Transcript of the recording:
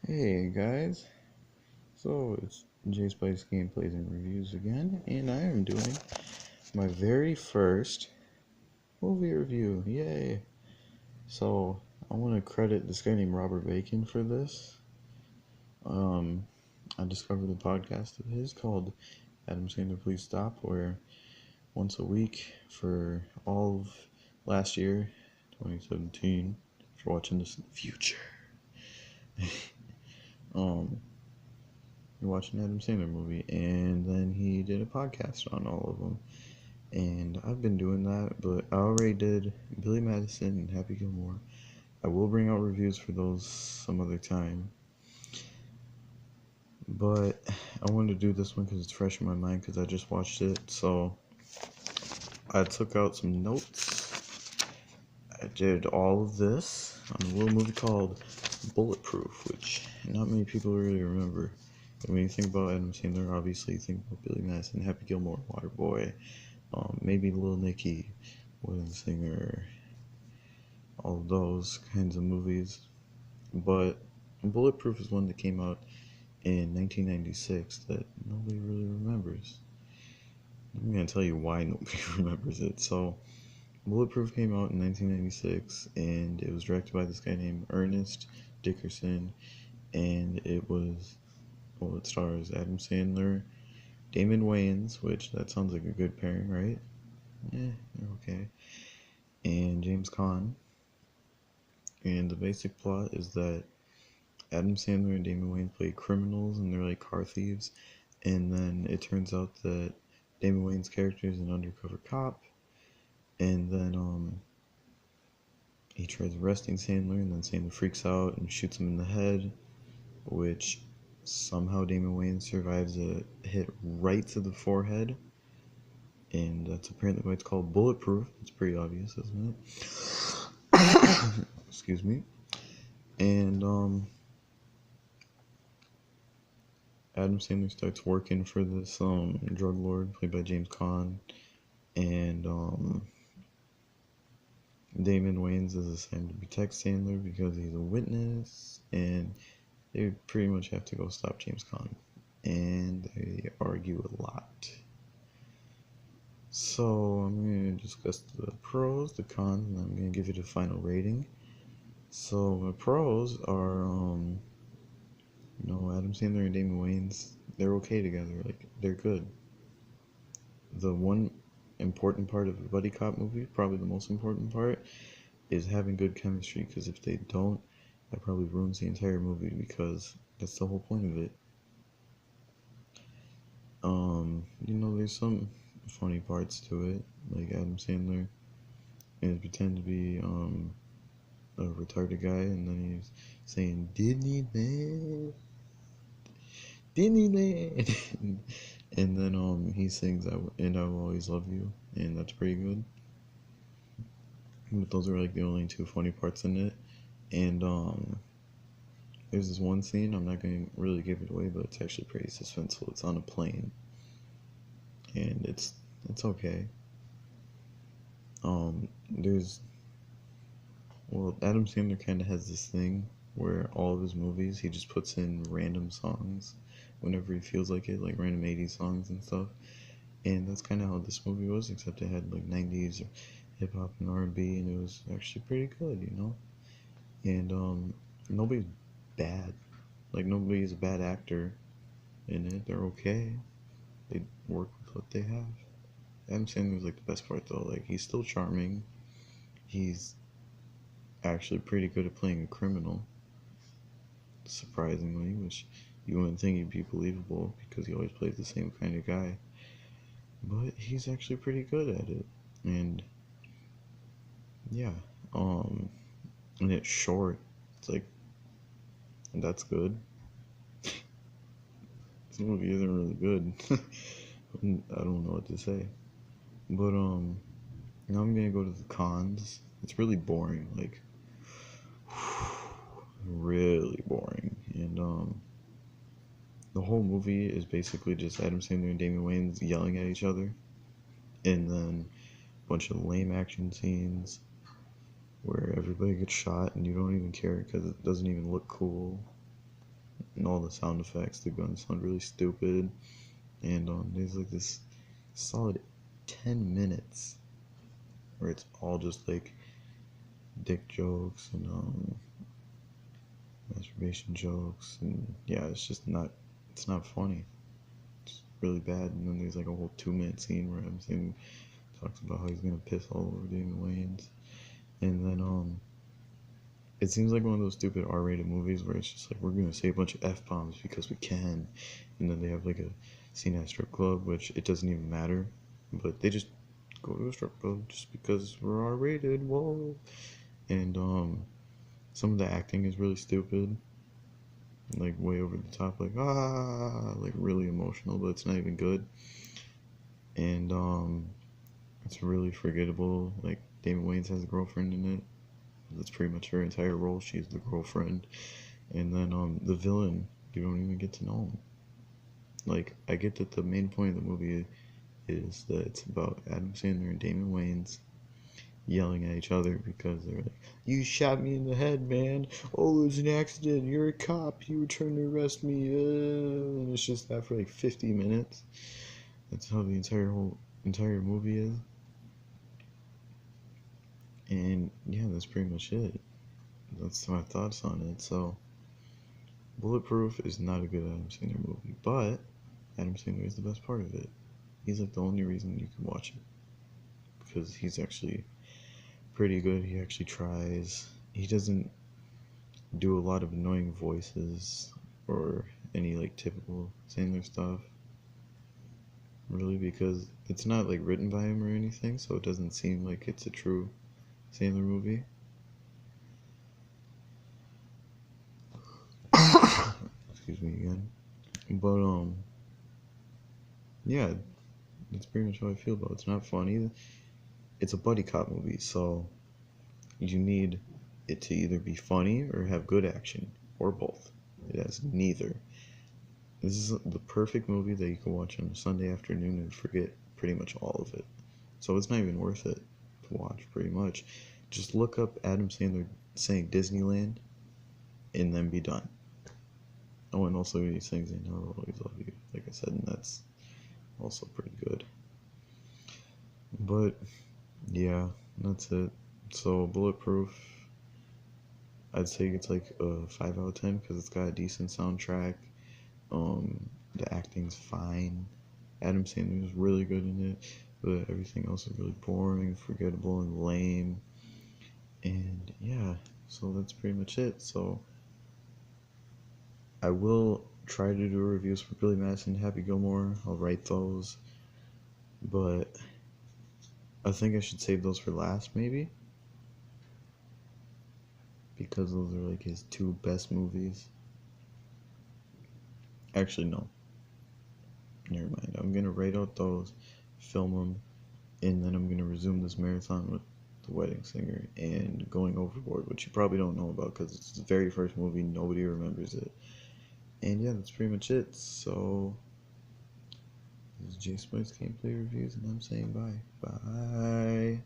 Hey guys, so it's J Spice Gameplays and Reviews again, and I am doing my very first movie review. Yay! So I want to credit this guy named Robert Bacon for this. Um, I discovered a podcast of his called Adam Sandler Please Stop, where once a week for all of last year, 2017, if you're watching this in the future, um, you're watching Adam Sandler movie, and then he did a podcast on all of them. And I've been doing that, but I already did Billy Madison and Happy Gilmore. I will bring out reviews for those some other time, but I wanted to do this one because it's fresh in my mind because I just watched it. So I took out some notes. I did all of this on a little movie called Bulletproof, which not many people really remember. When you think about Adam Sandler, obviously you think about Billy Madison, Happy Gilmore, Waterboy, maybe Lil Nicky, Wedding Singer, all of those kinds of movies. But Bulletproof is one that came out in 1996 that nobody really remembers. I'm going to tell you why nobody remembers it. So, Bulletproof came out in 1996 and it was directed by this guy named Ernest Dickerson. And it stars Adam Sandler, Damon Wayans, which that sounds like a good pairing, right? Yeah, they're okay. And James Caan. And the basic plot is that Adam Sandler and Damon Wayans play criminals and they're like car thieves. And then it turns out that Damon Wayans' character is an undercover cop. And then he tries arresting Sandler, and then Sandler freaks out and shoots him in the head, which somehow Damon Wayans survives a hit right to the forehead. And that's apparently why it's called Bulletproof. It's pretty obvious, isn't it? Excuse me. And Adam Sandler starts working for this drug lord played by James Caan, and Damon Wayans is assigned to protect Sandler because he's a witness, and they pretty much have to go stop James Caan, and they argue a lot. So I'm going to discuss the pros, the cons, and I'm going to give it a final rating. So the pros are, Adam Sandler and Damon Wayans, they're okay together, like they're good. The one important part of a buddy cop movie, probably the most important part, is having good chemistry, because if they don't, that probably ruins the entire movie, because that's the whole point of it. There's some funny parts to it, like Adam Sandler is pretend to be a retarded guy, and then he's saying Disneyland, Disneyland, and then he sings "And I Will Always Love You," and that's pretty good. But those are like the only two funny parts in it, and there's this one scene, I'm not going to really give it away, but it's actually pretty suspenseful. It's on a plane, and it's okay. There's Adam Sandler kind of has this thing where all of his movies he just puts in random songs whenever he feels like it, like random 80s songs and stuff. And that's kind of how this movie was, except it had like 90s hip hop and R&B, and it was actually pretty good. And nobody's bad. Like nobody's a bad actor in it. They're okay. They work with what they have. Adam Sandler's like the best part though. Like he's still charming. He's actually pretty good at playing a criminal, surprisingly, which you wouldn't think he'd be believable because he always plays the same kind of guy. But he's actually pretty good at it. And yeah, and it's short. It's like that's good. This movie isn't really good. I don't know what to say. But now I'm gonna go to the cons. It's really boring, like really boring. And the whole movie is basically just Adam Sandler and Damon Wayans yelling at each other, and then a bunch of lame action scenes where everybody gets shot and you don't even care because it doesn't even look cool. and all the sound effects. The guns sound really stupid, and there's like this solid 10 minutes where it's all just like dick jokes and masturbation jokes, and yeah, it's not funny. It's really bad. And then there's like a whole 2-minute scene where Adam Sandler talks about how he's gonna piss all over Damon Wayons, and then it seems like one of those stupid R-rated movies where it's just like, we're gonna say a bunch of F-bombs because we can, and then they have like a scene at a strip club, which it doesn't even matter, but they just go to a strip club just because we're R-rated. Whoa. And some of the acting is really stupid, like way over the top, like like really emotional, but it's not even good. And it's really forgettable. Like, Damon Wayans has a girlfriend in it. That's pretty much her entire role. She's the girlfriend. And then the villain, you don't even get to know him. Like, I get that the main point of the movie is that it's about Adam Sandler and Damon Wayans yelling at each other because they're like, "You shot me in the head, man. Oh, it was an accident. You're a cop. You were trying to arrest me." And it's just that for like 50 minutes. That's how the entire movie is. And yeah, that's pretty much it. That's my thoughts on it. So, Bulletproof is not a good Adam Sandler movie, but Adam Sandler is the best part of it. He's like the only reason you can watch it, because he's actually pretty good. He actually tries. He doesn't do a lot of annoying voices or any like typical Sandler stuff, really, because it's not like written by him or anything, so it doesn't seem like it's a true Sandler movie. Excuse me again. But yeah, that's pretty much how I feel about it. It's not funny. It's a buddy cop movie, so you need it to either be funny or have good action, or both. It has neither. This is the perfect movie that you can watch on a Sunday afternoon and forget pretty much all of it. So it's not even worth it to watch, pretty much. Just look up Adam Sandler saying Disneyland and then be done. Oh, and also he sings "I Know I'll Always Love You," like I said, and that's also pretty good. But yeah, that's it. So Bulletproof, I'd say it's like a 5 out of 10 because it's got a decent soundtrack. The acting's fine. Adam Sandler is really good in it, but everything else is really boring, forgettable, and lame. And yeah, so that's pretty much it. So I will try to do reviews for Billy Madison and Happy Gilmore. I'll write those, but I think I should save those for last, maybe, because those are like his two best movies. Actually, no. Never mind. I'm gonna write out those, film them, and then I'm gonna resume this marathon with The Wedding Singer and Going Overboard, which you probably don't know about because it's the very first movie. Nobody remembers it. And yeah, that's pretty much it. So, this is Jay Smith's Gameplay Reviews, and I'm saying bye. Bye.